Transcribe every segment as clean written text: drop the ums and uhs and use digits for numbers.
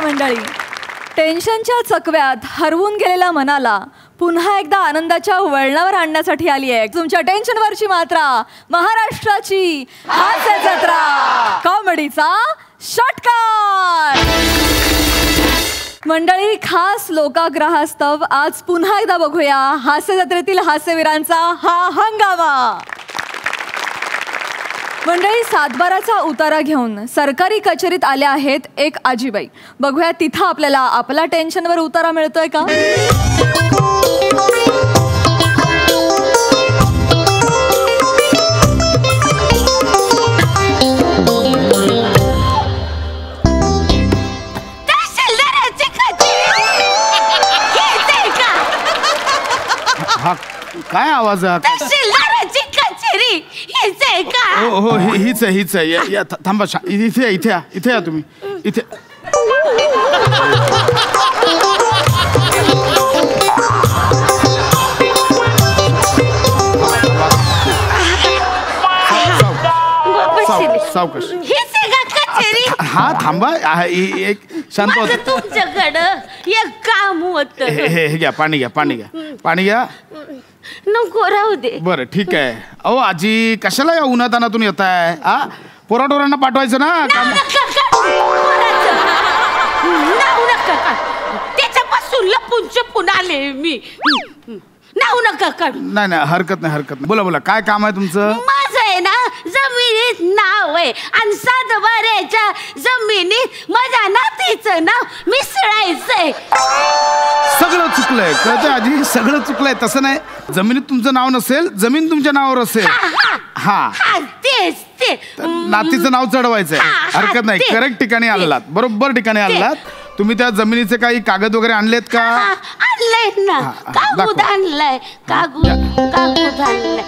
नमस्कार मंडळी. टेन्शनच्या चकव्यात हरवून गेलेल्या मनाला पुन्हा एकदा आनंदाच्या वळणावर आणण्यासाठी आली आहे तुमच्या टेन्शनवरची मात्रा, महाराष्ट्राची हास्य जत्रा, कॉमेडीचा षटकार. मंडळी, खास लोकाग्रहास्तव आज पुन्हा एकदा बघूया हास्य जत्रेतील हास्यवीरांचा हा हंगामा. मंडळी, सातबाराचा उतारा घेऊन सरकारी कचेरीत आल्या आहेत एक आजीबाई. बघूया तिथं आपल्याला आपला टेन्शनवर उतारा मिळतोय का. हा काय आवाज आहे? हो हीच आहे. थांबा, इथे या तुम्ही. इथे सावकाश. हा थांबा, एक शांत होत. तुमच्याकडं एक काम होत. हे घ्या, पाणी घ्या. नको, राहू दे. बरं ठीक आहे. अहो आजी, कशाला या उन्हातानातून येत आहे? पोराटोरांना पाठवायचं ना. त्याच्यापासून लपून छपून आले मी. नाव नका काढू. नाही, हरकत नाही. बोला, काय काम आहे तुमचं? माझं आहे ना, जमिनीत नाव आहे आणि सातबाऱ्याच्या जमिनीत माझ्या नातीचं नाव मिसळायचंय. सगळं चुकलंय, कळतंय आजी, सगळं चुकलंय. तसं नाही, जमिनीत तुमचं नाव नसेल, जमीन तुमच्या नावावर असेल. तेच ते नातीचं नाव चढवायचंय. हरकत नाही, करेक्ट ठिकाणी आलात, बरोबर ठिकाणी आलात. तुम्ही त्या जमिनीचे काही कागद वगैरे आणलेत का? आणलंय ना, कागद आणलाय. कागद आणलाय.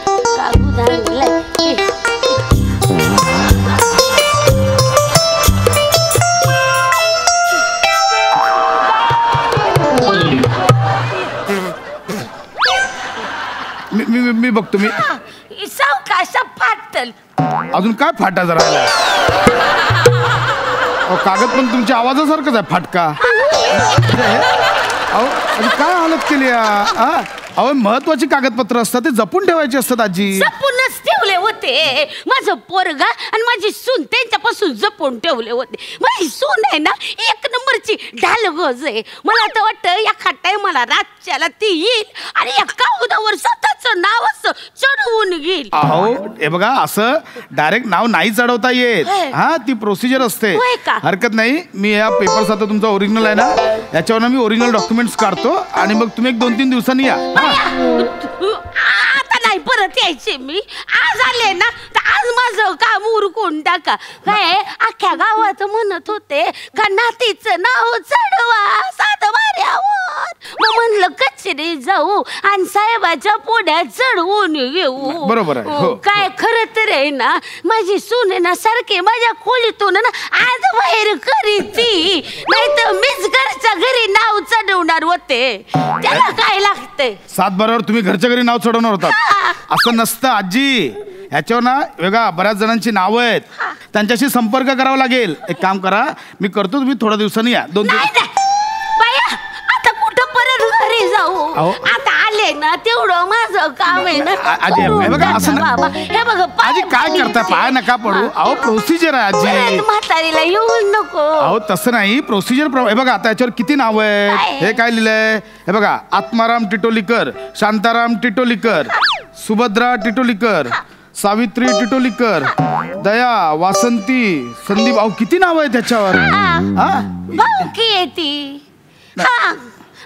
मी बघतो. मी सावकाश फाटल. अजून काय फाटायचं राहिला? कागद पण तुमच्या आवाजासारखंच आहे, फाटका. अहो काय हालत केली? अहो महत्वाची कागदपत्र असतात, ते जपून ठेवायची असतात आजी. जपूनच ठेवले होते. माझं पोरगा आणि माझी सून त्यांच्यापासून जपून ठेवले होते. माझी सून आहे ना, एक नंबरची ढालगोज आहे. मला तर वाटतं एखाद टायमाला रातच्याला ती येईल आणि या कागदावर स्वतःचं नाव असं चढवून घेईल. अहो हे बघा, असं डायरेक्ट नाव नाही चढवता येत. ती प्रोसिजर असते. हरकत नाही. मी या पेपर्स, आता तुमचा ओरिजिनल आहे ना, याच्यावर मी ओरिजिनल डॉक्युमेंट्स काढतो आणि मग तुम्ही 1-2-3 दिवसांनी या. आता नाही परत यायचे मी. आज आले ना, तर आज माझं काम उरकून टाका. काय अख्ख्या गावात म्हणत होते का नातीचं नाव चढवा सातबाऱ्यावर. मग म्हणलं कचेरी जाऊ आणि साहेबाच्या पुढ्यात चढवून घेऊ. बरोबर आहे. काय खरं तर आहे ना, माझी सून ना सारखे माझ्या खोलीतून ना आज बाहेर करीती, नाही तर मीच घरच्या घरी नाव चढवणार होते. त्याला काय लागतंय? सातबारावर तुम्ही घरच्या घरी नाव चढवणार होतात? असं नसतं आजी. ह्याच्यावर ना वेगळा बऱ्याच जणांची नावं आहेत, त्यांच्याशी संपर्क करावा लागेल. एक काम करा, मी करतो, तुम्ही थोड्या दिवसांनी या. 2 दिवस. बाया, आता कुठं परत घरी जाऊ? आता आले ना, तेवढं माझं काम आहे ना. आजी हे बघा, असं बाबा, हे बघा, आजी काय करता? पाय नका पडू. अहो प्रोसिजर आहे आजी. म्हातारीला येऊन नको. अहो तसं नाही, प्रोसिजर. हे बघा, आता याच्यावर किती नाव आहेत. हे काय लिहिलंय? हे बघा, आत्माराम टिटोलीकर, शांताराम टिटोलीकर, सुभद्रा टिटोलीकर, सावित्री टिटोलीकर, दया, वासंती, संदीप. अहो किती नाव आहे त्याच्यावर. भाऊकी आहे ती.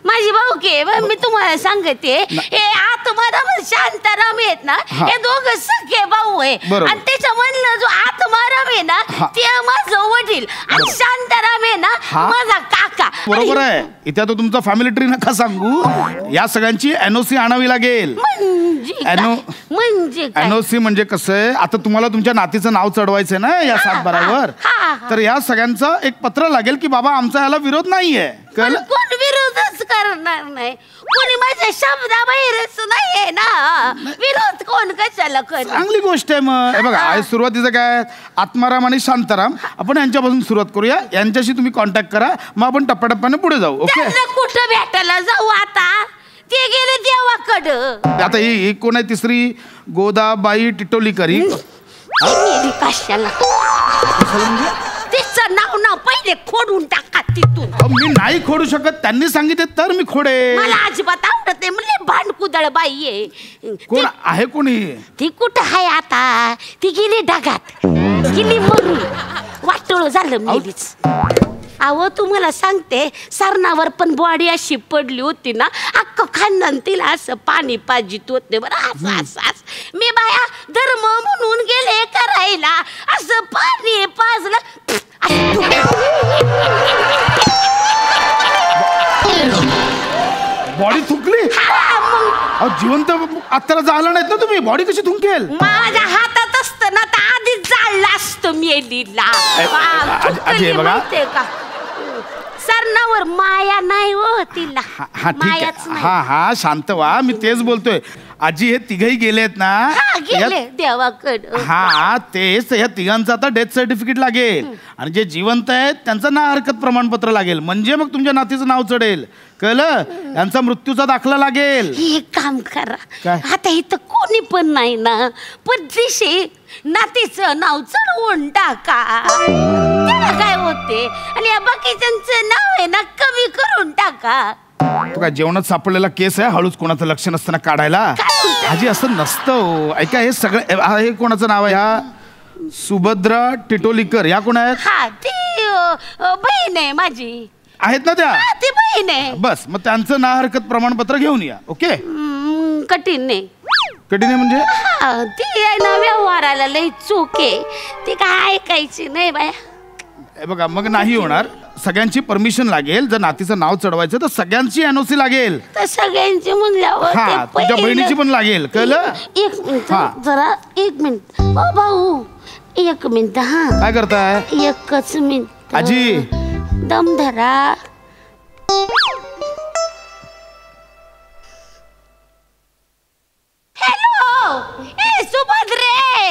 माझी भाऊकी आहे. मी तुम्हाला सांगते, हे आत्माराम शांताराम आहेत ना, हे दोघं सख्खे भाऊ आहे. आणि त्याच्यामधलं जो आत्माराम आहे ना, ते माझं वडील, आणि शांताराम आहे ना, माझा काका. बरोबर आहे. इथे तो तुमचा फॅमिली ट्री नका सांगू. या सगळ्यांची NOC आणावी लागेल. NOC म्हणजे कसं आहे, आता तुम्हाला तुमच्या नातीचं नाव चढवायचंय ना या सातबारावर, तर या सगळ्यांचं एक पत्र लागेल की बाबा आमचा याला विरोध नाहीये. कोण विरोध विरोधच करणार नाही. कोणी माझ्या शब्दाबाहेरच नाहीये ना. विरोध कोण कशाला कर. चांगली गोष्ट आहे मग. हे बघा आज सुरुवातीचं काय आत्माराम आणि शांताराम आपण यांच्यापासून सुरुवात करूया. यांच्याशी तुम्ही कॉन्टॅक्ट करा मग आपण टप्प्याटप्प्याने पुढे जाऊ. ओके कुठं भेटायला जाऊ आता. ते गेले देवाकडं. आता ही कोण आहे तिसरी गोदाबाई टिटोलीकर ही कशाला तिचं नाव पहिले खोडून टाका तिथून. मी नाही खोडू शकत. त्यांनी सांगितले तर मी खोडे. मला अजिबात आवडत नाही. म्हणजे भांडकुदळ बाई आहे. कोण आहे कोणी. ती कुठं आहे आता. ती गेली ढगात गेली मरून वाटोळ झालं मेलीच. अहो तुम्हाला सांगते सरणावर पण बॉडी अशी पडली होती ना अख्खं खानदान तिला असं पाणी पाजित होते बरं. असं मी बाया धर्म म्हणून गेले करायला असं पाणी पाजलं. बॉडी थुंकली. जिवंत आत्ताला जाळलं नाहीत ना तुम्ही. बॉडी कशी थुंकेल. माझ्या हातात असतं ना तर आधीच जाळलं असतं मेलीला. बघा का सरणावर माया नाही हो तिला. हा ठीक आहे. हा शांत व्हा. मी तेच बोलतोय. आजी हे तिघही गेलेत ना देवाकडं. हा तेच ह्या तिघांचं आता डेथ सर्टिफिकेट लागेल आणि जे जिवंत आहेत त्यांचं ना हरकत प्रमाणपत्र लागेल. म्हणजे मग तुमच्या नातीचं नाव चढेल. कळलं. यांचा मृत्यूचा दाखला लागेल. एक काम करा आता इथं कोणी पण नाही ना पण दिशे नातीचं नाव चढवून टाका. त्याला काय होते. आणि या बाकीच्यांचं नाव आहे ना कमी करून टाका. तू काय जेवणात सापडलेला केस आहे. हळूच कोणाचं लक्ष नसताना काढायला. आजी असं नसतं. ऐका हे सगळं हे कोणाचं नाव आहे. ह्या सुभद्रा टिटोलीकर या कोण आहेत. हा ती बहीण आहे माझी. आहेत ना त्या. ती बहीण आहे. बस मग त्यांचं ना हरकत प्रमाणपत्र घेऊन या. ओके कठीण नाही. कठीण आहे म्हणजे ती आहे ना व्यवहाराला लई चूक आहे. ती काय ऐकायची नाही बाया. बघा मग नाही होणार. सगळ्यांची परमिशन लागेल. जर नातीचं नाव चढवायचं तर सगळ्यांची एनओसी लागेल. तर सगळ्यांची म्हणल्यावर हा तुझ्या बहिणीची पण लागेल. कळलं. एक मिनिट जरा एक मिनिट. ओ भाऊ एक मिनिट. हा काय करताय. एकच मिनिट आजी दम धरा. हॅलो ए सुभद्रे.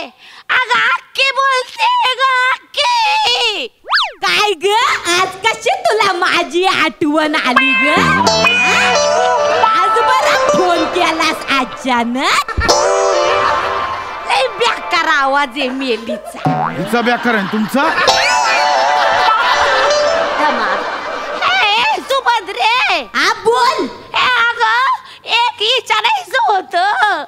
अगं अक्की बोलते ग अक्की. काय ग आज कशी तुला माझी आठवण आली ग. आज बरा फोन केलास अचानक. लय बेकार आवाज आहे मेलीचा. हिचा बेकार आहे तुमचा. सुभद्रे हा बोल. अगं एक विचारायचं होतं.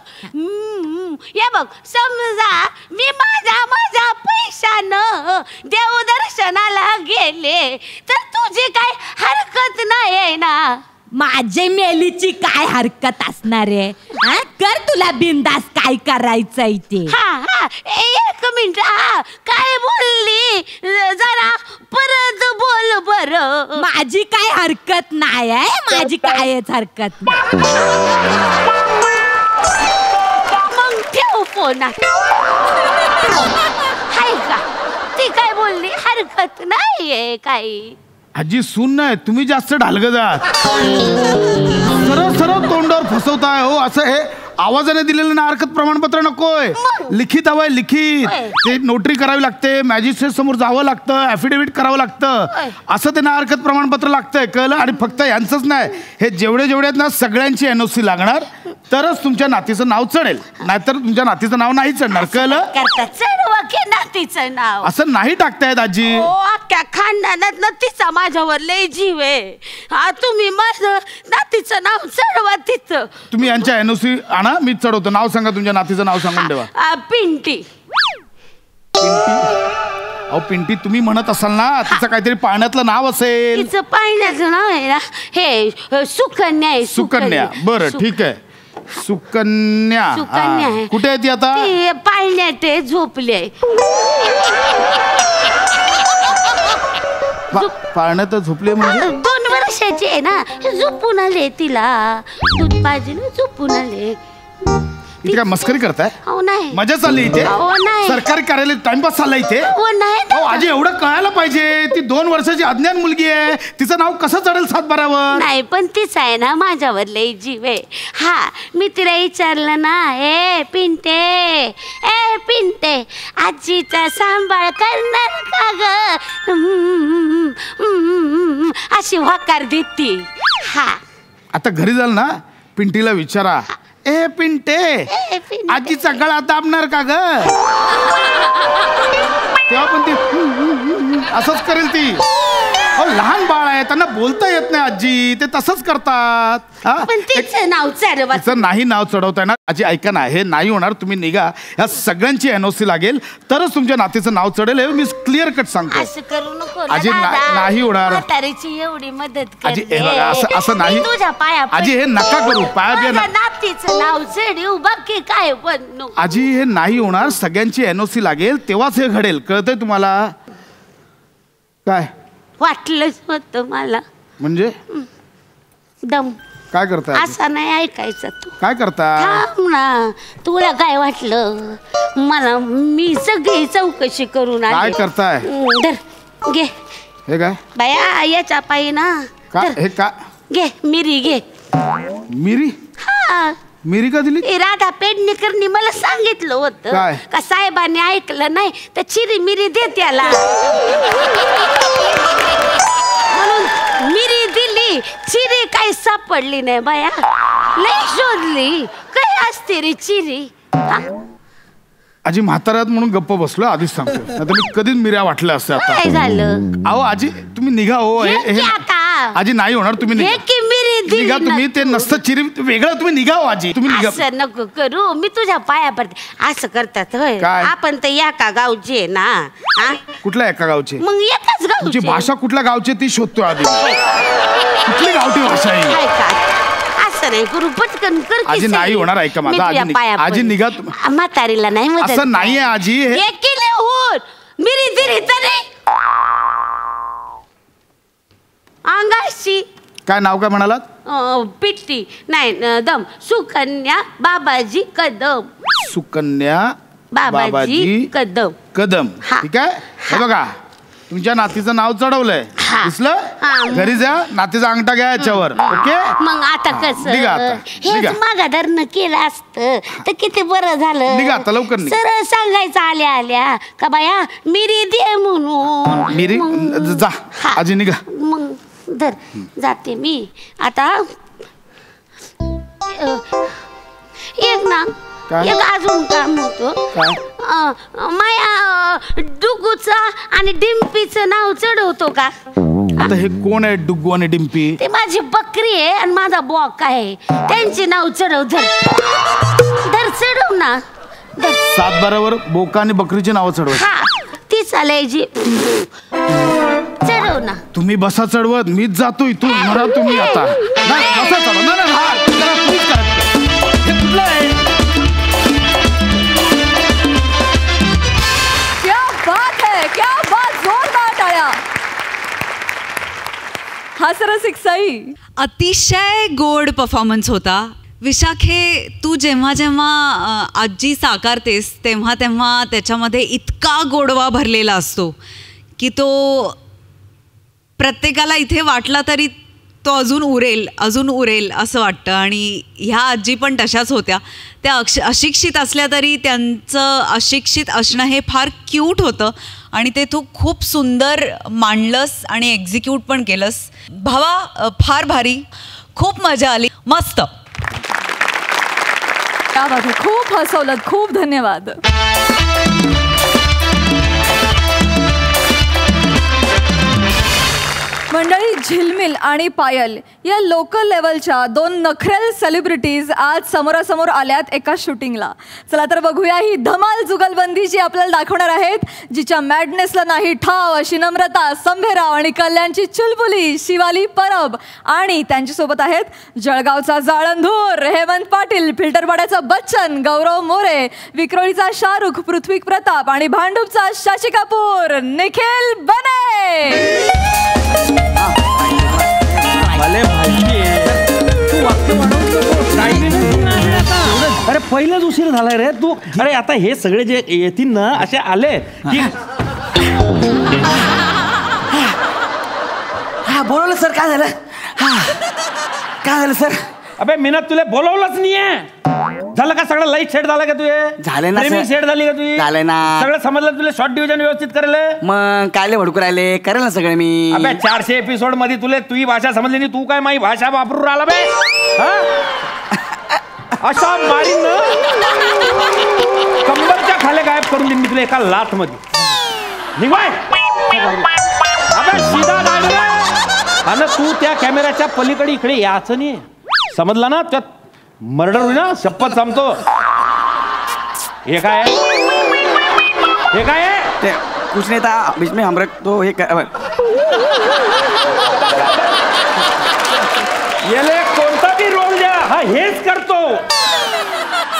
हे बघ समजा मी माझ्या पैशानं देवदर्शनाला गेले तर तुझी काय हरकत नाही ना. माझे मेलीची काय हरकत असणार आहे. कर तुला बिंदास काय करायचंय ते. हा एक मिनिट. काय बोलली जरा परत बोल बर. माझी काय हरकत नाही आहे. माझी कायच हरकत नाही. मग ठेव फोन. हाय का ती काय बोलली हरकत नाहीये काही. आजी सून नाही तुम्ही जास्त ढालग जात. सरळ सरळ तोंडावर फसवताय हो. असं हे आवाजाने दिलेलं ना हरकत प्रमाणपत्र नकोय. लिखित हवंय. लिखित ते नोटरी करावी लागते. मॅजिस्ट्रेट समोर जावं लागतं. ऍफिडेव्हिट करावं लागतं. असं ते ना हरकत प्रमाणपत्र लागतंय. कळलं. आणि फक्त यांचंच नाही हे जेवढे जेवढे आहेत ना सगळ्यांची एनओसी लागणार तरच तुमच्या नातीचं नाव चढेल. नाहीतर तुमच्या नातीचं नाव नाही चढणार. कळलं. चढवा की नातीचं नाव. असं नाही टाकतायत आजी. अख्ख्या खानदानात ना तिचा माझ्यावर लय जीव आहे. तुम्ही माझं नातीचं नाव चढवा तिथं. तुम्ही यांच्या एनओसी आणा. मी चढवतो. नाव सांगा. तुमच्या नातीचं नाव सांगून ठेवा. पिंटी. अहो पिंटी तुम्ही म्हणत असाल ना तिचं काहीतरी पाण्यातलं नाव असेल. तिचं पाण्याचं नाव आहे ना हे सुकन्या आहे. सुकन्या. बरं ठीक आहे. सुकन्या कुठे आहे ती आता. पाळण्यात झोपले. पाळण्यात झोपले म्हणजे 2 वर्षाची आहे ना. झोपून आले. तिला दूध पाहिजे झोपून आले. इथे काय मस्करी करताय? अहो नाही. मजा चालली इथे? अहो नाही. सरकारी कार्यालय टाइमपास चाललाय इथे? अहो नाही अहो आजी एवढं कळायला पाहिजे, ती 2 वर्षाची अज्ञान मुलगी आहे, तिचं नाव कसं चढेल 7-12वर? नाही, पण तीच आहे ना माझ्यावर लई जीव आहे. हा, मी तिला विचारलं ना, ए पिंटे आजीचा सांभाळ करणार का ग, अशी होकार देते. हा, आता घरी जाल ना, पिंटीला विचारा, ए पिंटे आजीचा गळा दाबणार का ग? तेव्हा पण ती असंच करेल ती. लहान बाळ आहे, त्यांना बोलता येत नाही आजी, ते तसंच करतात. पण तिचं नाव तिचं नाही नाव चढवताय ना आजी. ऐका ना, हे नाही होणार, तुम्ही निघा. ह्या सगळ्यांची NOC लागेल तरच तुमच्या नातीचं नाव चढेल, हे मी क्लिअर कट सांगतो. असं करू नको आजी. नाही होणार म्हातारीची एवढी मदत आजी. हे बघा, असं नाही तुझ्या पाया आजी, हे नका करू. पाया नातीचं नाव चढू बाकी काय पण आजी. हे नाही होणार, सगळ्यांची NOC लागेल तेव्हाच हे घडेल, कळतंय तुम्हाला? काय वाटलंच होतं मला. म्हणजे दम काय करताय? असं नाही ऐकायचं तू. काय करता? थांब ना, तुला काय वाटलं मला? मी सगळी चौकशी करून आली. काय करताय? धर घे. हे काय बाया, याच्या पायी ना. हे का घे, मिरी घे. मिरी? हा, मिरी का दिली? राधा पेडणेकरनी मला सांगितलं होतं काय? का साहेबांनी ऐकलं नाही तर चिरी मिरी दे त्याला. म्हणून मिरी दिली, चिरी काही सापडली नाही बाया. लई शोधली, काय असते रे चिरी. आजी म्हाताऱ्यात म्हणून गप्प बसलो, आधीच सांगतो, नाहीतर मी कधीच मिऱ्या वाटल्या असत्या. काय झालं? अहो आजी तुम्ही निघा. हो आजी, नाही होणार, तुम्ही निघा. निघा तुम्ही. ते नसतं चिरी वेगळं, तुम्ही निघा. हो आजी, तुम्ही निघा. असं नको करू, मी तुझ्या पाया पडते. असं करतात होय? काय? आपण तर एका गावचे ना. कुठल्या एका गावचे? मग एकाच तुमची गावचे. भाषा कुठल्या गावची ती शोधतोय आधी. कुठली गावठी भाषा आहे? काय काय असं नाही करू, पटकन कर की आजी. नाही सही. होणार, ऐका मी माझा. तुझ्या पाया आजी पडते. निघा. म्हातारीला नाही मदत असं नाहीये आजी. हे केले होत मिरी दिली तरी अंगाशी. काय नाव काय म्हणालात? पिट्टी नाही, दम. सुकन्या बाबाजी कदम. सुकन्या बाबाजी कदम. कदम. हा. ठीक आहे. हे बघा, तुमच्या नातीचं नाव चढवलंय, हा. दिसलं? घरी जा, नातीचा अंगठा घ्या याच्यावर. ओके. मग आता कसं? निघा आता, निघा. हेच मागाधरनं केलं असतं तर किती बरं झालं. निघा आता, लवकर निघा. सरळ सांगायचं आल्या आल्या का बाया मिरी दे म्हणून. मिरी जा. हा. आजी निघा. मग धर, जाते मी आता. एक ना, काय? एक अजून काम होतं. काय? माया डुगूचा आणि डिम्पीचं नाव चढवतो का? आता हे कोण आहे डुग्गू आणि डिम्पी? ते माझी बकरी आहे आणि माझा बॉक आहे, त्यांची नाव चढव. धर चढव ना. 7-12वर बोका आणि बकरीची नावं चढवत. हा, ती चालायची. चढव ना. तुम्ही बसा चढवत, मीच जातो इथून. मरा तुम्ही आता. नाही, बसा चढव. नाही, हा, जरा तुम्हीच करा. हे कुठलं आहे? क्या बात है, क्या बात. जोरदार टाळ्या. हा सरसिक सई. अतिशय गोड परफॉर्मन्स होता. विशाखे, तू जेव्हा जेव्हा आजी साकारतेस तेव्हा तेव्हा त्याच्यामध्ये इतका गोडवा भरलेला असतो की तो प्रत्येकाला इथे वाटला तरी तो अजून उरेल असं वाटतं. आणि ह्या आजी पण तशाच होत्या. त्या अशिक्षित असल्या तरी त्यांचं अशिक्षित असणं हे फार क्यूट होतं आणि ते तू खूप सुंदर मांडलंस आणि एक्झिक्यूट पण केलंस. भावा, फार भारी, खूप मजा आली, मस्त. क्या बात है, खूप हसवलं, खूप धन्यवाद. मंडळी, झिलमिल आणि पायल या लोकल लेवलच्या 2 नखरेल सेलिब्रिटीज आज समोरासमोर आल्यात एका शूटिंगला. चला तर बघूया ही धमाल जुगलबंदी जी आपल्याला दाखवणार आहेत, जिच्या मॅडनेसला नाही ठाव अशी नम्रता संभेराव आणि कल्याणची चुलबुली शिवाली परब. आणि त्यांच्यासोबत आहेत जळगावचा जाळंधूर हेमंत पाटील, फिल्टरपाड्याचा बच्चन गौरव मोरे, विक्रोळीचा शाहरुख पृथ्वी प्रताप आणि भांडूपचा शशी कपूर निखिल बने. मला माहिती आहे तू वाक्य म्हणून अरे पहिलेच उशीर झालाय रे तू. अरे आता हे सगळे जे येतील ना असे आले की हा बोलवलं सर. काय झालं? काय झालं सर? अबे मिनत तुला बोलवलंच नाहीये. झालं का सगळं लाईट सेट झालं का तुझे? झाले ना सर. सेट झाली का तुझी? झाले ना. सगळं समजलं तुला शॉर्ट डिव्हिजन व्यवस्थित करेल? मग कायले भडकू राहिले? करेल ना सगळं मी. अबे 400 एपिसोड मध्ये तुला तुझी भाषा समजली नाही, तू काय माझी भाषा वापरून राहिला बे? अशा मारीन ना कंबरच्या खाली गायब करून देईन मी तुला एका लाथ मध्ये. निघाय अबे सीधा डायरेक्ट. आणि तू त्या कॅमेऱ्याच्या पलीकडे इकडे यायचं नाही, समजला ना? त्यात मर्डर होईल ना, शपथ सांगतो. हे काय हे काय ते कुछ नहीं था बीच में हम तो ये याले कोणता बी रोल द्या हा हेच करतो.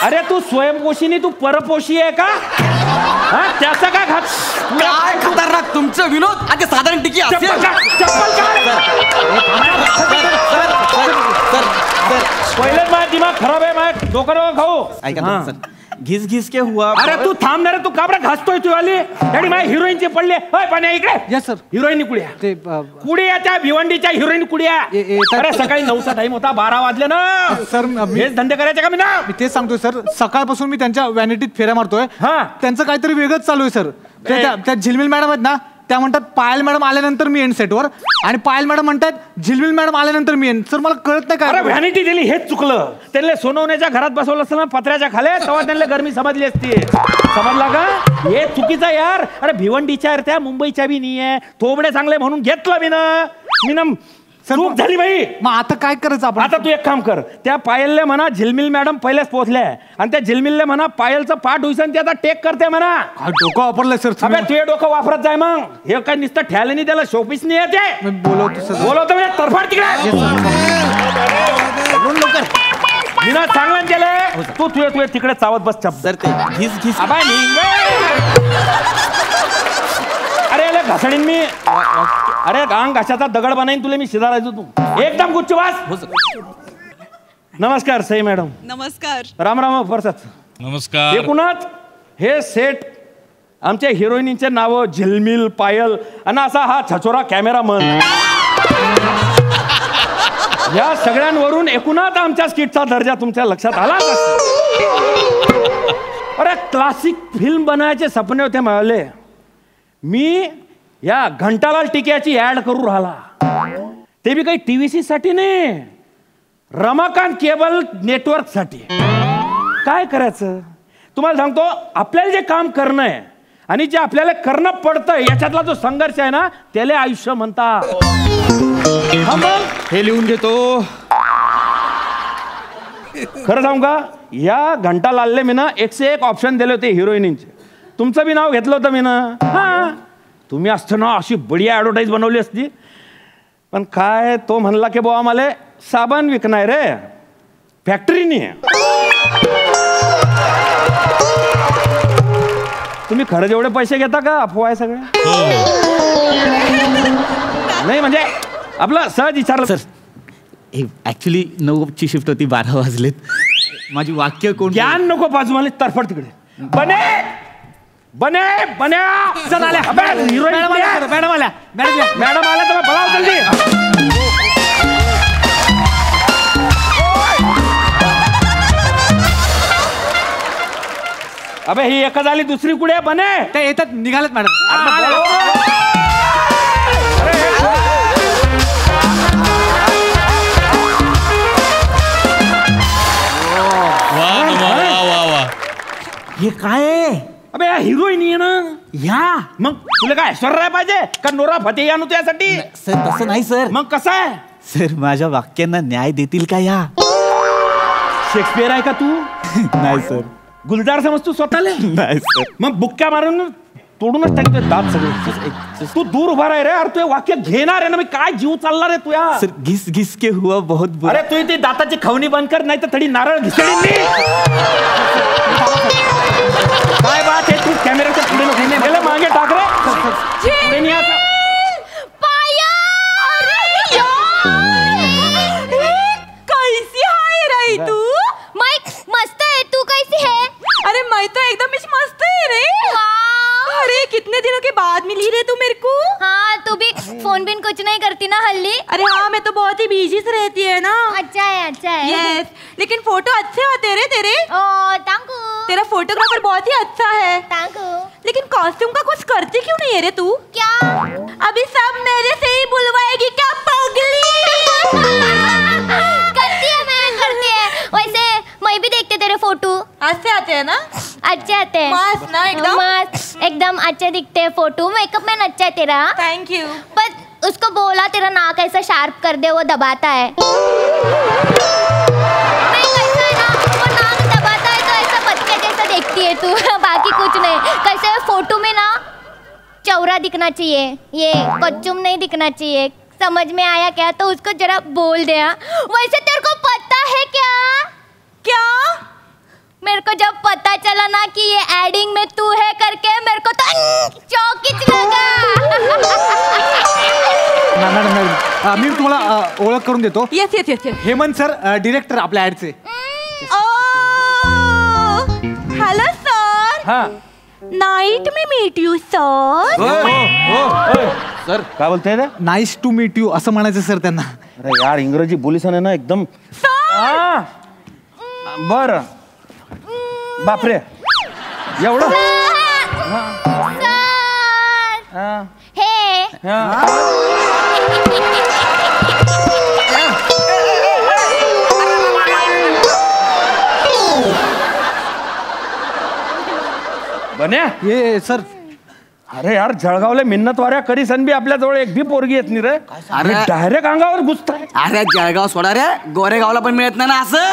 अरे तू स्वयंपोषी तू परपोषी आहे का? हा त्याचा काय घात? काय खतरनाक तुमचं विनोद. आता साधारण टिकी असेल. पहिले माझा दिमाग खराब आहे, माझ्या डोकं खाऊ. ऐका ना सर, घिस घिस के हुआ. अरे तू थांब ना रे, तू काबरा घासतोय तू आली आणि माझ्या हिरोईनचे पडले. होय पाण्या इकडे. Yes sir. हिरोईन कुड्या ते कुड्या त्या भिवंडीच्या हिरोईन कुड्या. अरे सकाळी 9चा टाइम होता, 12 वाजले ना सर. हेच धंदे करायचे का मी ना? मी तेच सांगतोय सर, सकाळपासून मी त्यांच्या व्हॅनिटीत फेऱ्या मारतोय. हा. त्यांचं काहीतरी वेगळंच चालू आहे सर. त्या झिलमिल मॅडम आहेत ना, त्या म्हणतात पायल मॅडम आल्यानंतर मी येईन सेटवर, आणि पायल मॅडम म्हणतात झिलमिल मॅडम आल्यानंतर मी येईन. सर मला कळत नाही अरे काय. व्हॅनिटी दिली हेच चुकलं. त्यांना सोनवण्याच्या घरात बसवलं असतं ना पत्र्याच्या खाली, तेव्हा त्यांना गरमी समजली असती. समजला का? हे चुकीचं यार. अरे भिवंडीच्या यार, त्या मुंबईच्या बी नाही आहे. थोबडे चांगले म्हणून घेतलं मी ना चूक झाली बाई. मग आता काय करायचं आपण? आता तू एक काम कर, त्या पायलले म्हणा झिलमिल मॅडम पहिलेच पोहोचल्या, आणि त्या झिलमिलले म्हणा पायलचं पाठ होईसन ते आता टेक करते म्हणा. काय डोकं वापरलंय सर अबे तुझे डोकं वापरत जाय. मग हे काय नुसतं ठ्याले नाही, त्याला शोपीस नाही येते. बोलवतो सर. बोलवतो म्हणजे तरफाड तिकडे. विना चांगलं केलं तू. तुझे तिकडे चावत बस चप. सर ते घिस घिस. अरे अरे घासडीन मी. अरे अंग घाशाचा दगड बनाईन तुला मी शिधा राहायचो. तू एकदम गुच्चवास. नमस्कार सई मॅडम. नमस्कार. राम राम प्रसाद. नमस्कार. एकूणच हे सेट आमच्या हिरोईनीचे नाव झिलमिल, पायल आणि असा हा छचोरा कॅमेरामन, या सगळ्यांवरून एकूणच आमच्या स्किटचा दर्जा तुमच्या लक्षात आला. अरे क्लासिक फिल्म बनायचे सपने होते माझे. मी या घंटालाल टिक्याची ऍड करू राहिला, ते बी काही TVC साठी नाही, रमाकांत केबल नेटवर्क साठी. काय करायचं तुम्हाला सांगतो, आपल्याला जे काम करणं आहे आणि जे आपल्याला करणं पडतं याच्यातला जो संघर्ष आहे ना, त्याला आयुष्य म्हणतात. हे लिहून घेतो. खरं सांगू का, या घंटालालले मी ना 101 ऑप्शन दिले होते हिरोईनींचे. तुमचं बी नाव घेतलं होतं मी ना. हा तुम्ही असताना अशी बढिया ॲडव्हर्टाईज बनवली असती, पण काय तो म्हणला की बुवा मला साबण विकणार रे, फॅक्टरी नाही. तुम्ही खरंच एवढे पैसे घेता का? अफवा आहे सगळे. नाही म्हणजे आपलं सहज विचारलं. सर ऍक्च्युली 9ची शिफ्ट होती, 12 वाजलेत. माझी वाक्य कोण? ज्ञान नको पाजू मला, तरफड तिकडे. बने बने बन्या हिरोईन मॅडम आल्या. मॅडम आल्या तर बोलाव जल्दी. अबे ही एक झाली, दुसरी कुठे बने? ते येतात, निघालेत मॅडम. हे काय आहे? अबे या हिरोईन आहे ना या. मग तुला काय ऐश्वर्या पाहिजे का नोरा फतेही आणू त्यासाठी? सर तसं नाही सर. मग कसं आहे? सर माझ्या वाक्यांना न्याय देतील का या? शेक्सपियर आहे का तू? नाही सर. गुलजार समजतो स्वतःला? नाही सर. मग बुक्क्या मारून तोडूनच टाकतोय दात सगळे. तू दूर उभा राह रे. अरे तू वाक्य घेणार आहे ना, मी काय जीव चालणार आहे तुया? सर घिस घिस के हुआ बहुत बुरा. अरे तू ती दाताची खवणी बंद कर, नाही तर थोडी नारळ घिसळीन. काय बात आहे, तू कॅमेऱ्याच्या पुढे नको गेले, मागे टाक रे. पुढे नाही आता. कैसी हाय रे तू? मस्त आहे. तू कितने दिनों के बाद मिली रे तू मेरे को। हाँ तू भी फोन बिन कुछ नहीं करती ना हल्ली। अरे हाँ मैं तो बहुत ही बिजी से रहती है ना। अच्छा है यस लेकिन फोटो अच्छे होते रे तेरे। ओ थैंक यू। तेरा फोटोग्राफर बहुत ही अच्छा है। Thank you. लेकिन कॉस्ट्यूम का कुछ करती क्यों नहीं है रे तू। क्या अभी सब मेरे से ही बुलवाएगी क्या पगली। करती है वैसे मैं भी देखते तेरे फोटो अच्छे आते हैं ना। अच्छे आते हैं मस्त ना एकदम। मस्त एकदम अच्छे दिखते हैं फोटो। मेकअप मैन अच्छा है तेरा। Thank you. पर उसको बोला तेरा नाक ऐसा शार्प कर दे वो दबाता है। नहीं कैसा है ना वो नाक दबाता है तो ऐसा बच्चे जैसा देखती है तू। बाकी कुछ नहीं। कैसे फोटो में ना चौरा दिखना चाहिए ये कच्चुम नहीं दिखना चाहिए। समझ में आया क्या तो उसको जरा बोल दे। वैसे तेरे को पता है क्या क्या मेरे को जब पता चला ना कि ये एडिंग में तू है करके मेरे को तो चौकीच लगा। मॅडम मी तुम्हाला ओळख करून देतो. Yes yes yes yes. Hemant sir director आपल्या ऍडचे. Hello sir. हाँ night me meet you sir. Sir काय बोलते रे. नाईस टू मीट यू असं म्हणायचं सर त्यांना. अरे यार इंग्रजी बोलीसाने ना एकदम. बर बापरे एवढं. हे बन्या ये सर. अरे यार जळगावला मिन्नत वाऱ्या करी सन बी आपल्या जवळ एक बी पोरगी येत नाही रे. अरे डायरेक्ट अंगावर घुसताय. अरे जळगाव सोडा रे गोरेगावला पण मिळत नाही ना असं.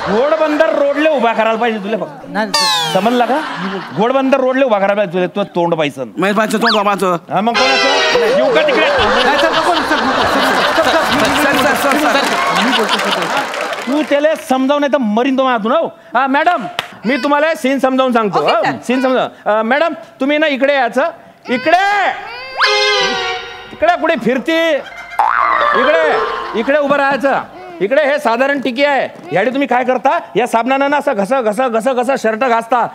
घोडबंदर रोडले उभा करायला पाहिजे तुला फक्त. समजला का घोडबंदर रोडले उभा करायला पाहिजे तुला तोंड पाहिजे. महेश भाईचं तोंड बाबाचं. हा मग कोणाचं येऊ का तिकडे. तू त्याला समजावून नाही तर मरीन तो माझ्यातून. हो हा मॅडम मी तुम्हाला सीन समजावून सांगतो. सीन समजा मॅडम तुम्ही ना इकडे यायचं. इकडे इकडे कुठे फिरती. इकडे इकडे उभं राहायचं. इकडे हे साधारण टिकी आहे. याडी तुम्ही काय करता या साबणानं ना असं घसा शर्ट घासता.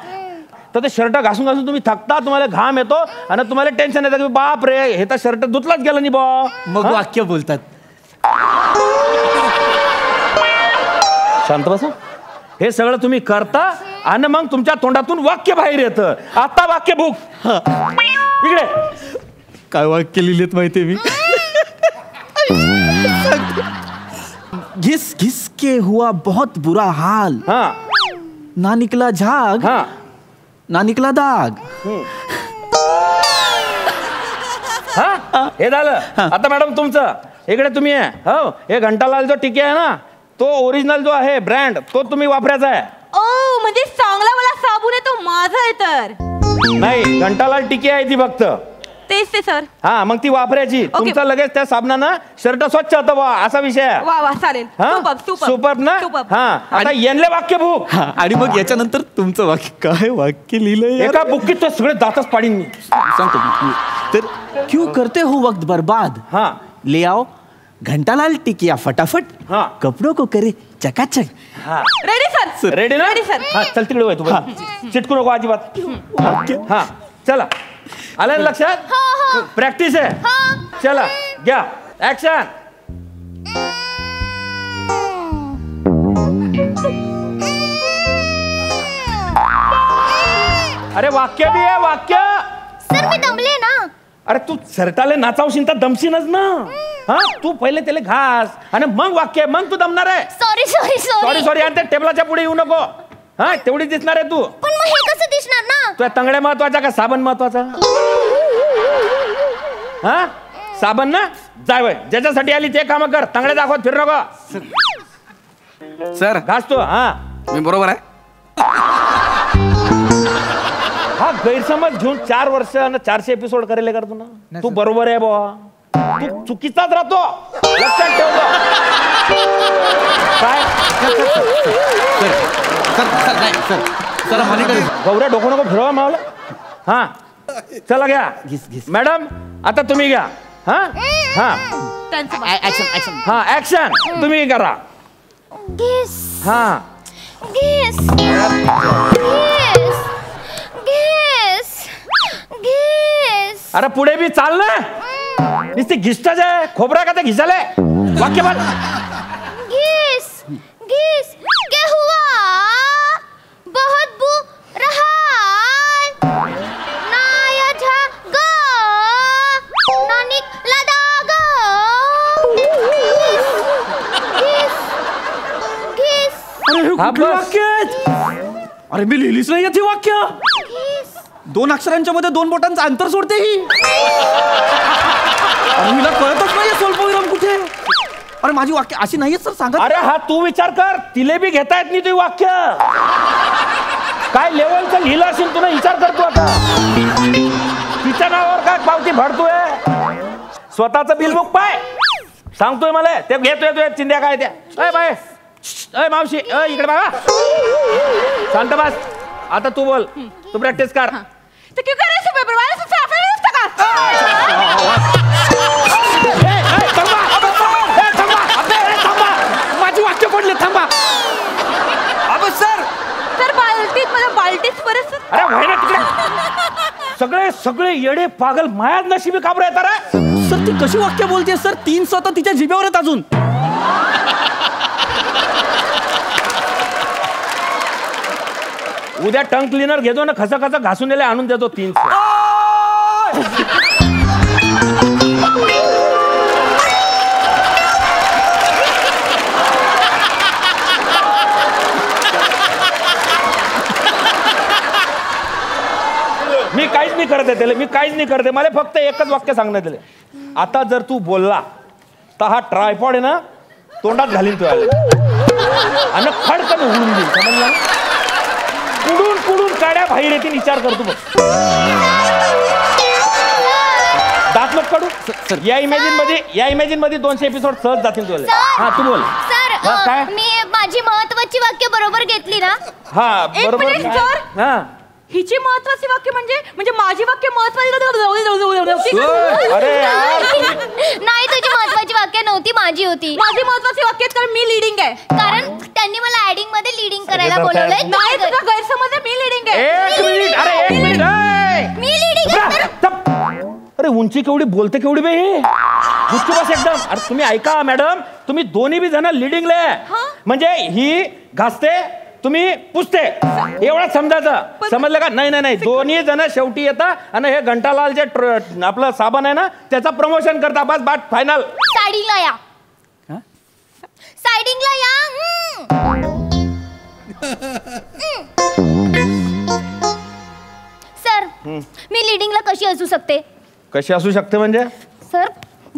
तर ते शर्ट घासून घासून तुम्ही थकता. तुम्हाला घाम येतो आणि तुम्हाला टेन्शन येतं की बाप रे हे तर शर्ट धुतलाच गेलं नाही बा. मग वाक्य बोलतात. शांत बसा. हे सगळं तुम्ही करता आणि मग तुमच्या तोंडातून वाक्य बाहेर येतं. आता वाक्य भूक. इकडे काय वाक्य लिहिलेत माहितीये मी. घिस घिस के हुआ बहुत बुरा हाल. हाँ ना निकला झाग. हाँ ना निकला दाग. हा हे झालं. आता मॅडम तुमचं इकडे तुम्ही आहे. हो हे घंटालाल जो टिके आहे ना तो ओरिजिनल जो आहे ब्रँड तो तुम्ही वापरायचा आहे. ओ म्हणजे चांगला मला साबून आहे तो माझा आहे तर. नाही घंटालाल टिके आहे ती फक्त. तेच ते सर. हा मग ती वापरायची. तुमचं लगेच त्या साबणानं शर्ट स्वच्छ होतं बा असा विषय आहे. वा वा चालेल. सुपर ना. हा आता येनले वाक्य भूक. आणि मग याच्यानंतर तुमचं वाक्य. काय वाक्य लिहिलंय एका बुक्कीत तो सगळे दातच पाडीन मी. सांगतो. तर क्यों करते हो वक्त बर्बाद. हाँ ले आओ घंटालाल टिकिया फटाफट. हाँ कपड़ों को करे चकाचक. हाँ रेडी सर. रेडी ना. Ready sir. हा चल तिकडे तू चिटकू नको अजिबात. हा चला आलं ना लक्षात. प्रॅक्टिस आहे. चला घ्या ऍक्शन. अरे वाक्य बी आहे वाक्य. सर मी दमले ना. अरे तू शर्टाले नाचावशील तर दमशीनच ना. हा तू पहिले त्याला घास आणि मग वाक्य मग तू दमणार आहे. Sorry sorry sorry sorry. Sorry आणि त्या टेबलाच्या पुढे येऊ नको. हा तेवढी दिसणार आहे तू. पण मग हे कसं दिसणार ना. तुझ्या तंगड्या महत्वाचा का साबण महत्वाचा. हा साबण ना जाय वय ज्याच्यासाठी आली ते काम कर. तंगड्या दाखवत फिर नको. सर घास तू. हा मी बरोबर आहे. हा गैरसमज घेऊन 4 वर्ष आणि 400 एपिसोड करेल करतो ना. तू बरोबर आहे बुवा. तू चुकीचाच राहतो लक्षात ठेवतो. काय गौऱ्या डोकं नको फिरवा मावला. हा चला घ्या. मॅडम आता तुम्ही घ्या. हा हा हा ऍक्शन तुम्ही करा. घिस हा घिस घिस अरे पुढे बी चाल ना. नुसते घिसटाच आहे, खोबरा का ते घिसाले. वाक्य बोल. घिस घिस क्या हुआ बहुत बू रहा ना याझा ग नानिक लदा ग घिस घिस अरे हे कुठली वाक्य आहेत? अरे मी लिहिलीच नाही ती वाक्य. घिस 2 अक्षरांच्या मध्ये 2 बोटांचं अंतर सोडते ही. अरे मला कळतच नाही स्वल्पविराम कुठे. अरे माझी वाक्य अशी नाहीये सर, सांगा. अरे हा तू विचार कर, तिले बी घेता येत नाही तुझी वाक्य. काय लेवलचं लिहिलं असेल तुला, विचार कर तू आता. तिच्या नावावर काय पावती भरतोय. स्वतःचं बिल बुक पाय सांगतोय मला ते घेतोय चिंध्या काय त्या. अय बाय अय मावशी इकडे बघा. शांत बस. आता तू बोल, तू प्रॅक्टिस कर. तो क्यों कर रहे हैं पेपर वाले सबसे आपने नहीं उसका माझी वाक्य पडले. थांबा. अब सर सर बाल्टीत मला बाल्टीच परत. अरे व्हाय ना तिकडे. सगळे सगळे येडे पागल मायात नशिबी काबरे येतात रे. सर ती कशी वाक्य बोलते सर? 3 स्वतः तिच्या जिभेवर आहेत अजून. उद्या टंग क्लीनर घेतो ना, खसा खसा घासून दिले आणून देतो 3. मी काहीच नाही करते त्याला, मी काहीच नाही करते. मला फक्त एकच वाक्य सांगण्यात दिले. आता जर तू बोलला तर हा ट्रायपॉड आहे ना तोंडात घालीन तू आणि खडकन उडून देईल. समजला? कुडून कुडून काड्या बाहेर येतील. विचार करतो बघ. दात लोक काढू. या इमॅजिन मध्ये 200 एपिसोड सहज जातील तुला. हा तू बोल. सर काय? मी माझी महत्वाची वाक्य बरोबर घेतली ना? हा बरोबर. Minute, sir. हा हिची महत्वाची वाक्य म्हणजे माझी वाक्य महत्वाची. अरे यार. नाही तुझी महत्वाची वाक्य नव्हती, माझी होती. माझी महत्वाची वाक्य आहेत कारण मी लीडिंग आहे. कारण त्यांनी मला ऍडिंग मध्ये लीडिंग करायला बोलवलंय. नाही तुझा गैरसमज आहे, मी लीडिंग आहे. एक मिनिट. अरे 1 मिनिट. मी लीडिंग आहे. अरे उंची केवढी, बोलते केवढी बे. गुच्ची बस एकदम. अरे तुम्ही ऐका मॅडम, तुम्ही दोन्ही बी जण लिडिंगले. म्हणजे ही घासते, तुम्ही पुसते, एवढंच समजायचं. समजलं का? नाही दोन्ही जण शेवटी येतात आणि हे घंटालाल जे आपलं साबण आहे ना त्याचं प्रमोशन करता. बस बाट फायनल. सायडिंगला या. सायडिंगला या. सर मी लीडिंगला कशी असू शकते? कशी असू शकते म्हणजे? सर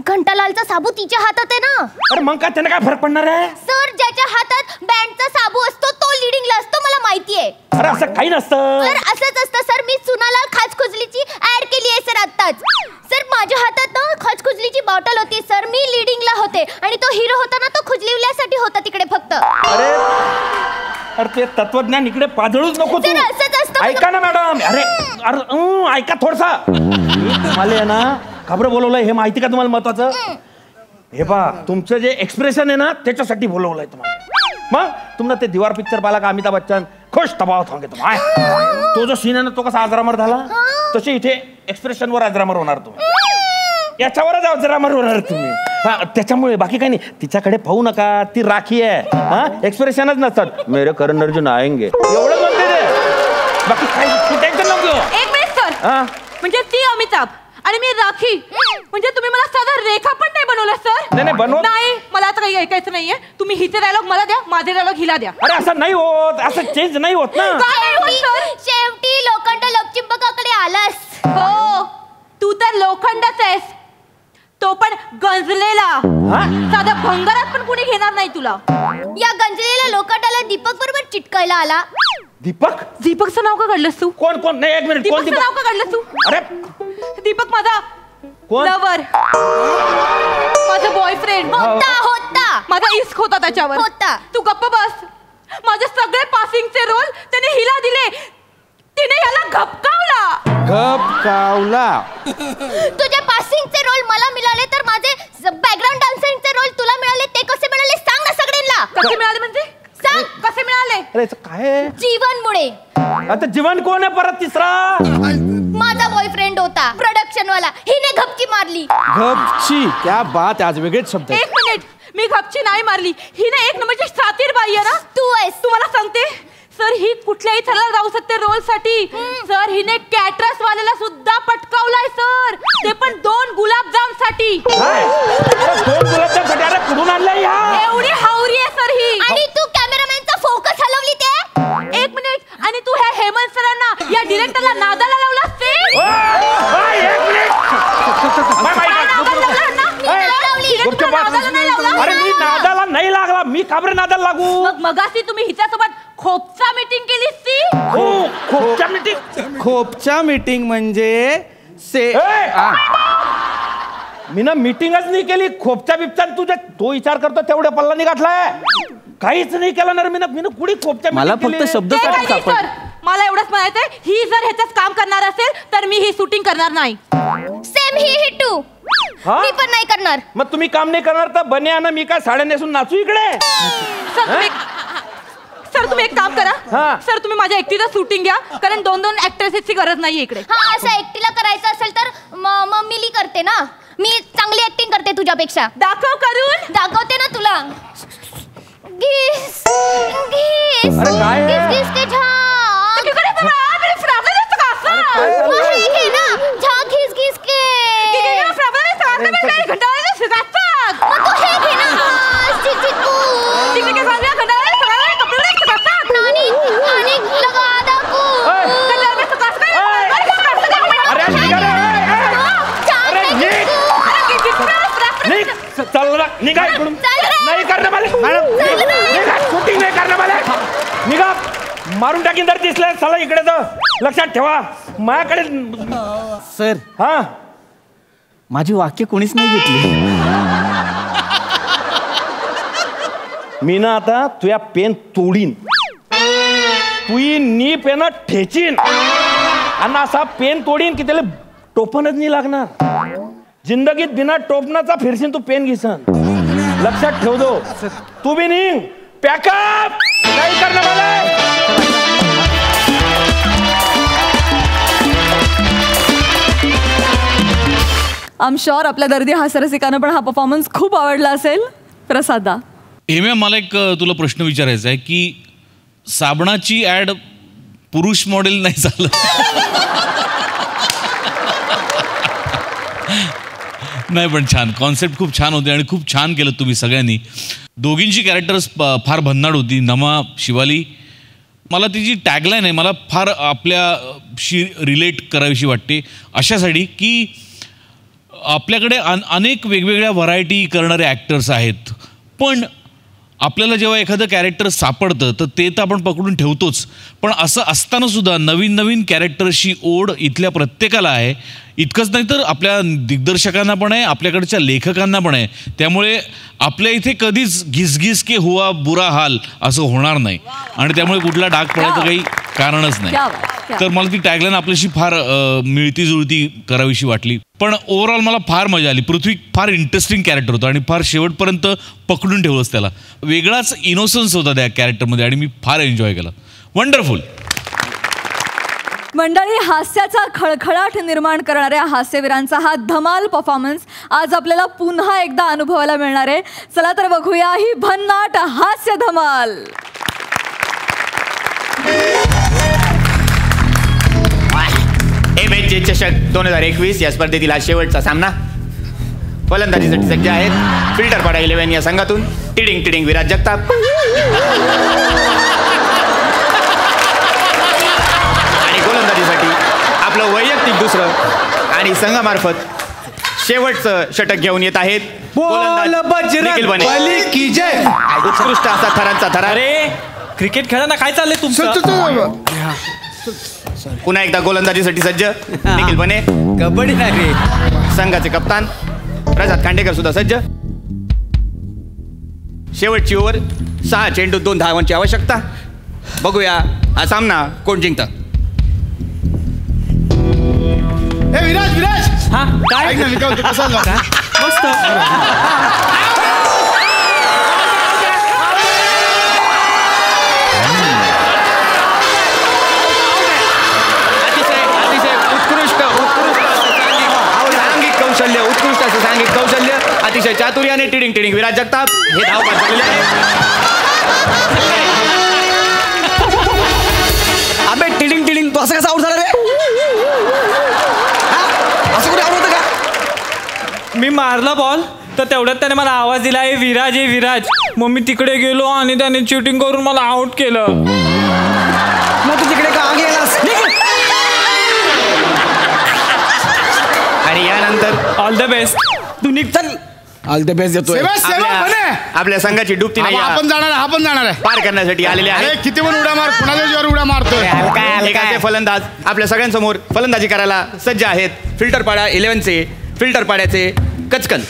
घंटालालचा साबू तिच्या हातात आहे ना. अरे मग काय त्याने काय फरक पडणार आहे? सर ज्याच्या हातात बँडचा साबू असतो तो लीडिंगला असतो, मला माहिती आहे. अरे असं काही नसतं. सर असंच असतं सर. मी सुनालाल खाचखुजलीची ऍड केली आहे सर आत्ताच. सर माझ्या हातात ना खाचखुजलीची बॉटल होती सर. मी लीडिंगला होते आणि तो हिरो होता ना तो खुजलिवल्यासाठी होता तिकडे फक्त. अरे ते तत्वज्ञान इकडे पाजळूच नको तू. असंच असतं. ऐका ना मॅडम. अरे ऐका थोडसा. तुम्हाला आहे ना खबर बोलवलंय हे माहिती का तुम्हाला महत्वाचं? हे पहा तुमचं जे एक्सप्रेशन आहे ना त्याच्यासाठी बोलवलंय तुम्हाला. मग तुम्हाला ते दीवार पिक्चर पाहिला का? अमिताभ बच्चन खुश दबाव थांबे तुम्ही. तो जो सीन आहे ना तो कसा अजरामर झाला तसे इथे एक्सप्रेशनवर अजरामर होणार तुम्ही. याच्यावरच अजरामर होणार तुम्ही. त्याच्यामुळे बाकी काही नाही. तिच्याकडे पाहू नका, ती राखी आहे. हा एक्सप्रेशनच नसतात. मेरे करण अर्जुन आएंगे एवढं म्हणते ते. बाकी काही टेन्शन नको. 1 मिनिट सर. म्हणजे ती अमिताभ आणि मी राखी. म्हणजे तुम्ही मला साधा रेखा पण नाही बनवलं सर? नाही बनव. नाही मला आता काही ऐकायचं नाहीये. तुम्ही हिचे डायलॉग मला द्या, माझे डायलॉग हिला द्या. अरे असं नाही होत, असं चेंज नाही होत ना. शेवटी लोखंड लोकचिंबकाकडे आलास. हो तू तर लोखंडच आहेस, तो पण गंजलेला. साधा भंगारात पण कुणी घेणार नाही तुला. या गंजलेल्या लोखंडाला दीपक बरोबर चिटकायला आला. दीपकचं नाव का काढलंस तू? कोण? नाही 1 मिनिट. दीपकचं नाव का काढलंस तू? अरे दीपक माझा कोण? लवर, माझा बॉयफ्रेंड होता. माझा इश्क होता त्याच्यावर. तू गप्प बस. माझे सगळे पासिंगचे रोल त्याने हिला दिले, तिने याला घपकावला. तुझे पासिंगचे रोल मला मिळाले तर माझे बॅकग्राऊंड डान्सिंगचे रोल तुला मिळाले. ते कसे मिळाले सांग ना सगळ्यांना. कसे मिळाले म्हणजे? सांग कसे मिळाले? अरे काय? जीवनमुळे. आता जीवन कोण आहे परत तिसरा? माझा बॉयफ्रेंड कॅमेरामॅन होता प्रोडक्शन वाला, हिने घपची मारली. घपची, क्या बात, आज वेगळेच शब्द. एक मिनिट, मी घपची नाही मारली. ही ना एक नंबरची सातीर बाई आहे ना. तू आहेस. तुम्हाला सांगते सर, ही कुठल्याही थराला जाऊ शकते रोल साठी. सर, हिने कॅटरस वाल्याला सुद्धा पटकावलाय सर, ते पण 2 गुलाबजाम साठी. 2 गुलाबजाम साठी? अरे कुठून आणलाय या? एवढी हावरी आहे सर ही. आणि तू कॅमेरामॅनचा फोकस हलवली ते. एक मिनिट, आणि तू ह्या हेमंत सरांना, या डिरेक्टरला नादाला लावलास ते. अरे मी नादाला नाही लागला. मी का बरं नादाला लागू? मगाशी तुम्ही हिच्यासोबत खोपचा मीटिंग केलीस ती. खोपच्या मीटिंग? खोपच्या मीटिंग म्हणजे मी ना मीटिंगच नाही केली. खोपच्या बिपच्या तुझ्या तो विचार करतो तेवढ्या पल्ला गाठलाय. काहीच नाही केलं ना मी ना कुणी खोपच्या. मला फक्त शब्द सर, मला एवढंच म्हणायचंय, ही जर ह्याच्यात काम करणार असेल तर मी ही शूटिंग करणार नाही. सेम ही हिटू, मी पण नाही करणार. मग तुम्ही काम नाही करणार तर बन्या ना मी काय साड्या नेसून नाचू इकडे? सर तुम्ही एक काम करा. सर तुम्ही माझ्या एकटीचं शूटिंग घ्या, कारण 2 ऍक्ट्रेसेसची गरज नाहीये इकडे. हा, असं एकटीला करायचं असेल तर मिली करते ना. मी चांगली ऍक्टिंग करते तुझ्यापेक्षा. दाखव करून. दाखवते ना तुला. घिस घिस अरे काय घिस घिस के झाग. तिकडे बघा, मेरे फ्राबला दिसतं का असं? हे घे ना, झाग घिस घिस के. फ्राबला दिसतं का? मी काही घंटाळा दिसतात. मग तू हे घे ना. चिचिकू. तिकडे काय सांगूया, घंटाळा सगळ्या कपडे दिसतात. नानी नानी लगा दाकू. घंटाळा दिसतं का? चल निघा इकडून. नाही करणार मला, शूटिंग नाही करणार मला. निघा, मारून टाकीन जर दिसलं चला इकडे. तर लक्षात ठेवा माझ्याकडे. सर, हा, माझी वाक्य कोणीच नाही घेतली. मी ना आता तुझ्या पेन तोडीन, तुझी नी पेन ठेचीन आणि असा पेन तोडीन की त्याला टोपणच नाही लागणार. जिंदगीत बिना टोपणाचा फिरशील तू पेन घिसन. लक्षात ठेव दो. तू बी निघ, पॅकअप. काही करणार मला. आय एम शुअर आपल्या दर्दी हास्यरसिकांना पण हा परफॉर्मन्स खूप आवडला असेल. प्रसादा, हेम्या, मला एक तुला प्रश्न विचारायचा आहे की साबणाची ऍड पुरुष मॉडेल नाही झालं? नाही, पण छान कॉन्सेप्ट, खूप छान होते आणि खूप छान केलं तुम्ही सगळ्यांनी. दोघींची कॅरेक्टर्स फार भन्नाट होती. नमा, शिवाली, मला तिची टॅगलाईन आहे, मला फार आपल्याशी रिलेट करावीशी वाटते अशासाठी की आपल्याकडे अनेक वेगवेगळ्या व्हरायटी करणारे ॲक्टर्स आहेत, पण आपल्याला जेव्हा एखादं कॅरेक्टर सापडतं तर ते तर आपण पकडून ठेवतोच, पण असं असताना सुद्धा नवीन नवीन कॅरेक्टरशी ओढ इथल्या प्रत्येकाला आहे. इतकंच नाही तर आपल्या दिग्दर्शकांना पण आहे, आपल्याकडच्या लेखकांना पण आहे. त्यामुळे आपल्या इथे कधीच घिसघिस के हुआ बुरा हाल असं होणार नाही आणि त्यामुळे कुठला डाग पडायचं काही कारणच नाही. तर मला ती टॅगलाईन आपल्याशी फार मिळती जुळती करावीशी वाटली. पण ओव्हरऑल मला फार मजा आली. पृथ्वी फार इंटरेस्टिंग कॅरेक्टर होतं आणि फार शेवटपर्यंत पकडून ठेवलंच त्याला. वेगळाच इनोसन्स होता त्या कॅरेक्टरमध्ये आणि मी फार एन्जॉय केला. वंडरफुल. मंडळी, हास्याचा खळखळाट निर्माण करणाऱ्या हास्यवीरांचा हा धमाल परफॉर्मन्स आज आपल्याला पुन्हा एकदा अनुभवायला मिळणार आहे. चला तर बघूया ही भन्नाट हास्य धमाल. MHJ चषक 2021 या स्पर्धेतील हा शेवटचा सामना. फलंदाजीसाठी सज्ज आहेत फिल्टरपाडा 11 या संघातून टिडिंग टिडिंग विराज जगताप आणि गोलंदाजीसाठी आपलं वैयक्तिक दुसरं आणि संघामार्फत शेवटचं षटक घेऊन येत आहेत निखिल बने की जय. उत्कृष्ट असा थरांचा थरा. रे क्रिकेट खेळताना काय चाललंय तुमचं? पुन्हा एकदा गोलंदाजीसाठी सज्ज निखिल बने. कबड्डी नाही रे. संघाचे कप्तान प्रसाद खांडेकर सुद्धा सज्ज. शेवटची ओव्हर 6 चेंडू 2 धावांची आवश्यकता. बघूया हा सामना कोण जिंकतं. विराज विराज, हा काय मस्त. अतिशय उत्कृष्ट अतिशय चातुर्याने टिडिंग टिडिंग विराज जगताप हे धाव बाद झालेले आहे. अबे टिडिंग टिडिंग तू असं कसं आउट झाला रे? असं कुठे आउट होतं का? मी मारला बॉल तर तेवढ्यात त्याने मला आवाज दिला, हे विराज, हे विराज. मग मी तिकडे गेलो आणि त्याने चिटिंग करून मला आउट केलं. मग तू तिकडे का गेलास? आणि यानंतर ऑल द बेस्ट. तू निघ चल. ऑल द बेस्ट देतोय. आपल्या संघाची डुबती नाही आपण जाणार आहे पार करण्यासाठी आलेले आहे. किती पण उड्या मार, कुणाच्या जीवावर उड्या मारतोय. एकाचे फलंदाज आपल्या सगळ्यांसमोर फलंदाजी करायला सज्ज आहेत. फिल्टर पाडा 11चे फिल्टर पाड्याचे कचकन.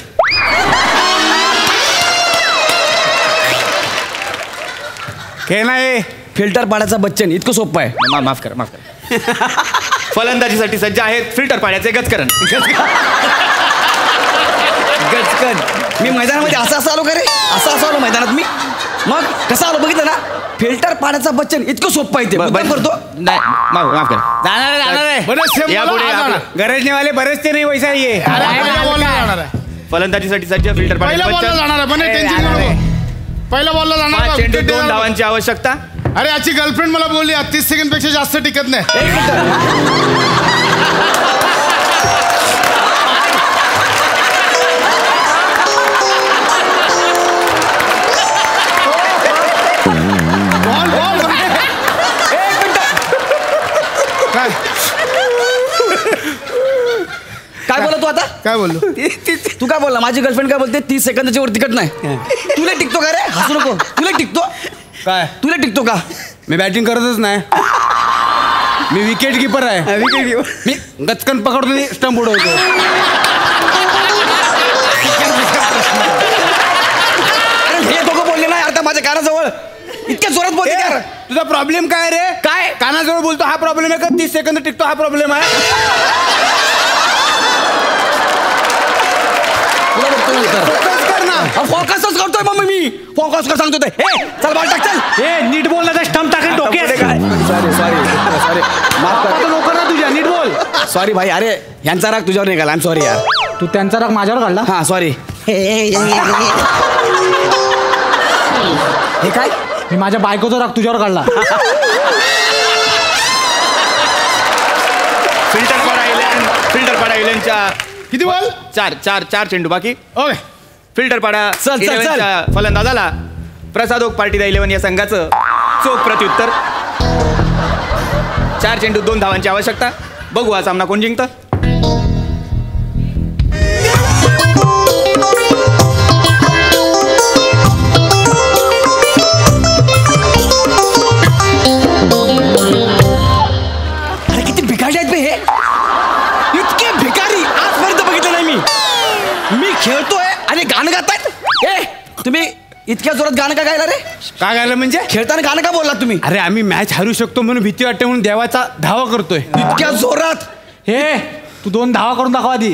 हे नाही फिल्टर पाड्याचा बच्चन इतकं सोपं आहे. माफ कर. फलंदाजीसाठी सज्ज आहेत फिल्टर पाड्याचे गचकरण. गचकन. मी मैदानामध्ये असं आलो का रे? असं आलो मैदानात मी. मग कसं आलो बघितलं ना? फिल्टर पाण्याचा बच्चन इतकं सोपं आहे ते. करतो नाही माफ कर. जाणार आहे गरजनेवाले बरेचसे नाही वैसा ये. फलंदाजीसाठी सज्ज फिल्टर पहिल्या बॉलला जाणार आहे. पहिल्या बॉलला जाणार. चेंडू 2 धावांची आवश्यकता. अरे याची गर्लफ्रेंड मला बोलली 30 सेकंड पेक्षा जास्त टिकत नाही. काय बोला तू आता? काय बोललो? तू काय बोलला? माझी गर्लफ्रेंड काय बोलते 30 सेकंदाच्या वर तिकट नाही. तुला टिकतो का रे? हसू नको. तुला टिकतो काय? तुला टिकतो का? मी बॅटिंग करतच नाही. मी विकेट किपर आहे. Wicket keeper. मी गचकन पकडतो स्टंप उडवतो. हे दोघं बोलले नाही आता माझ्या कानाजवळ इतक्या जोरात बोलते यार. तुझा प्रॉब्लेम काय रे? काय? कानाजवळ बोलतो हा प्रॉब्लेम आहे का 30 सेकंद टिकतो हा प्रॉब्लेम आहे? फोकसच करतोय मग मी. फोकस कर सांगतो ते. हे चल बॉल टाक चल. हे नीट बोल ना, स्टंप टाकेल डोक्यात. सॉरी माफ कर. लोक ना तुझ्या नीट बोल. सॉरी भाई. अरे यांचा राग तुझ्यावर निघाला. आय एम सॉरी यार. तू त्यांचा राग माझ्यावर काढला? हा सॉरी. हे काय? मी माझ्या बायकोचा राग तुझ्यावर काढला. फिल्टर पाडा 11च्या किती बॉल? 4 चेंडू बाकी. ओके. फिल्टर पाडा चल. 11च्या फलंदाजाला प्रसादोक पार्टीदा 11 या संघाचं चोख प्रत्युत्तर. 4 चेंडू 2 धावांची आवश्यकता. बघू हा सामना कोण जिंकतं. अरे किती भिकारी आहेत बे हे. इतके भिकारी आजपर्यंत बघितलं नाही मी खेळतोय आणि गाणं गातायत. ए तुम्ही इतक्या जोरात गाणं का गायला रे? काय गायला म्हणजे? खेळताना गाणं का बोललात तुम्ही? अरे आम्ही मॅच हरू शकतो म्हणून भीती वाटते म्हणून देवाचा धावा करतोय. इतक्या जोरात. हे तू 2 धावा करून दाखव आधी.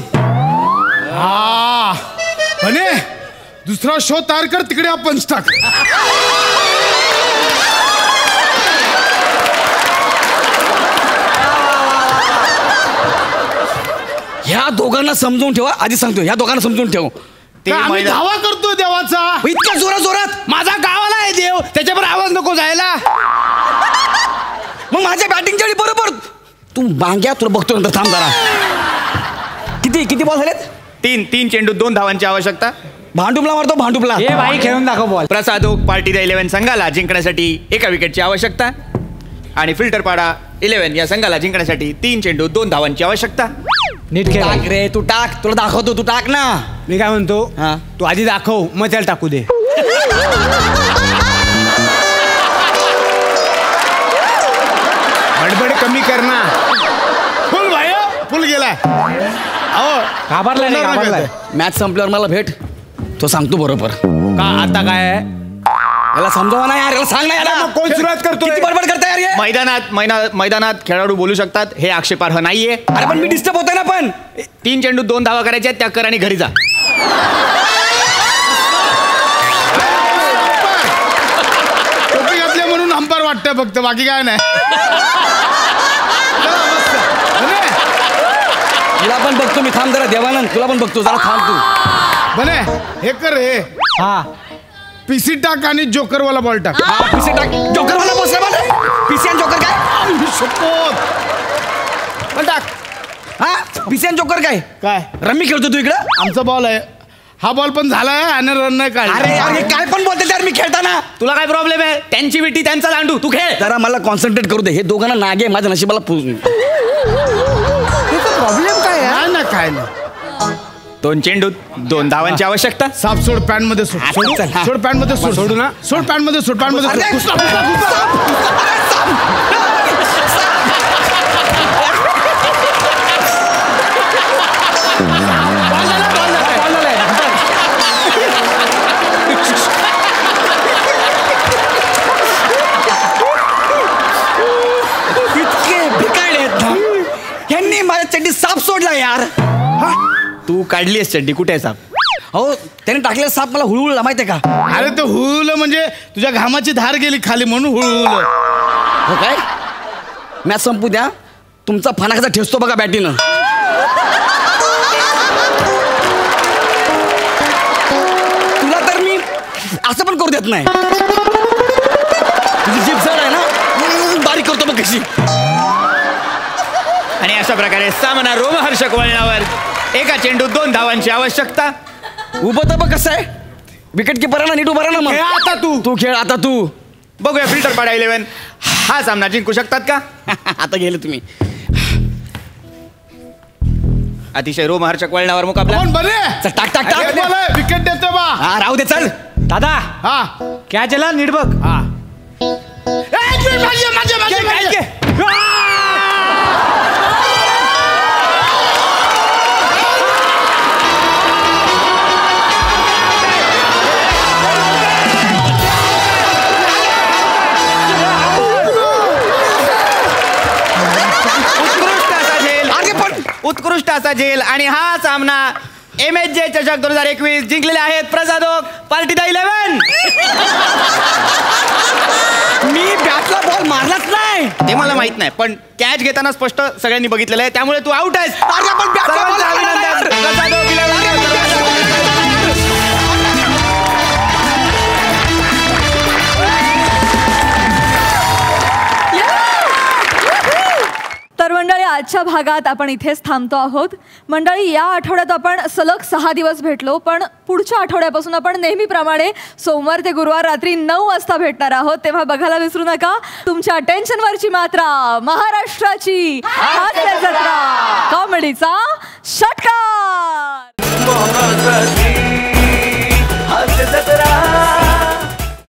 हा म्हणे दुसरा शो तयार कर. तिकडे आपण टाक. ह्या दोघांना समजून ठेवा. आधी सांगतो ह्या दोघांना समजून ठेव. आम्ही धावा करतोय देवाचा. इतक्या जोरात. माझा गावाला आहे देव, त्याच्यावर आवाज नको जायला. मग माझ्या बॅटिंगच्या वेळी बरोबर तू बांग्या तुला बघतो नंतर. थांब जरा. किती बॉल झालेत? 3 चेंडू 2 धावांची आवश्यकता. भांडुपला मारतो भांडुपला. हे भाई खेळून दाखव बॉल. प्रसादोक पार्टीदा 11 संघाला जिंकण्यासाठी 1 विकेटची आवश्यकता. आणि फिल्टर पाडा 11 या संघाला जिंकण्यासाठी 3 चेंडू 2 धावांची आवश्यकता. नीट खेळ. टाक रे तू टाक. तुला दाखवतो तू टाक ना. मी काय म्हणतो तू आधी दाखव मग त्याला टाकू दे. बडबड कमी कर ना. फुल भाई फुल गेलाय. घाबरलाय. मॅच संपल्यावर मला भेट. तो सांगतो बरोबर. का आता काय आहे? याला समजावा ना यार. याला सांग ना याला. कोण सुरुवात करतो? किती बडबड करता यार हे? मैदानात खेळाडू बोलू शकतात. हे आक्षेपार्ह नाहीये. अरे पण मी डिस्टर्ब होतोय ना. पण 3 चेंडू 2 धावा करायच्या. त्या कर आणि घरी जा. टोपी घातली म्हणून अंपायर वाटतंय फक्त, बाकी काय नाही. तुला पण बघतो मी. थांब जरा देवानंद. तुला पण बघतो जरा. थांब तू. बने हे कर रे. हा पीसी टाक आणि जोकरवाला बॉल टाक. पीसी टाक जोकरवाला बॉल पीसी आणि जोकर काय बॉल टाक. हा पीसी आणि जोकर काय काय रम्मी खेळतो तू इकडं. आमचा बॉल आहे हा. बॉल पण झालाय आणि रन नाही काढला. अरे काय पण बोलते यार मी खेळताना. तुला काय प्रॉब्लेम आहे. त्यांची विटी त्यांचा दांडू तू खेळ. जरा मला कॉन्सन्ट्रेट करू दे. हे दोघांना नागे माझ्या नशिबाला प्रॉब्लेम काय आहे ना. काय ना 2 चेंडू 2 धावांची आवश्यकता. साप सोड पॅन मध्ये सोड. सोड पॅन मध्ये सोड. सोडू ना. सोड पॅन मध्ये सोड. पॅन मध्ये इतके भिकाडे आहेत ना. यांनी माझ्या चड्डी साप सोडला यार. तू काढली आहेस चड्डी. कुठे आहे साप. हो त्याने टाकलेला साप मला हुळहुळला माहितीये का. अरे ते हुळहुळलं म्हणजे तुझ्या घामाची धार गेली खाली म्हणून हुळहुळलं. हो काय मॅच संपू द्या. तुमचा फणा कसा ठेचतो बघा बॅटीनं. तुला तर मी असं पण करू देत नाही. तुझी जीभ जड आहे ना बारीक करतो बघ कशी. आणि अशा प्रकारे सामना रोमहर्षक वळणावर. एका चेंडू 2 धावांची आवश्यकता. उभं तर बघ कसं आहे. विकेट किपरांना नीट उभा राहा ना. मग आता तू खेळ आता तू. बघूया फिल्टर पाडा 11 हा सामना जिंकू शकतात का. आता गेले तुम्ही. अतिशय रोमहर्षक वळणावर मुकाबला. बरे टाक टाक टाक. विकेट देतो बा. हा राहू दे चल. दादा हा क्या चला नीट बघ. हा उत्कृष्ट असा झेल. आणि हा सामना MSJ चषक 2021 जिंकलेले आहेत Prasad Oak party the 11. Me बॅटला ball मारलाच नाही. ते मला माहित नाही पण कॅच घेताना स्पष्ट सगळ्यांनी बघितलेलं आहे त्यामुळे तू आउट आहेस. अरे पण बॅटला बॉल अभिनंदन. प्रसादोक 11. तर मंडळी आजच्या भागात आपण इथेच थांबतो आहोत. मंडळी या आठवड्यात आपण सलग 6 दिवस भेटलो पण पुढच्या आठवड्यापासून आपण नेहमीप्रमाणे सोमवार ते गुरुवार रात्री 9 वाजता भेटणार आहोत. तेव्हा बघायला विसरू नका तुमच्या टेन्शनवरची मात्रा महाराष्ट्राची हास्य जत्रा कॉमेडीचा षटकार. हास्य जत्रा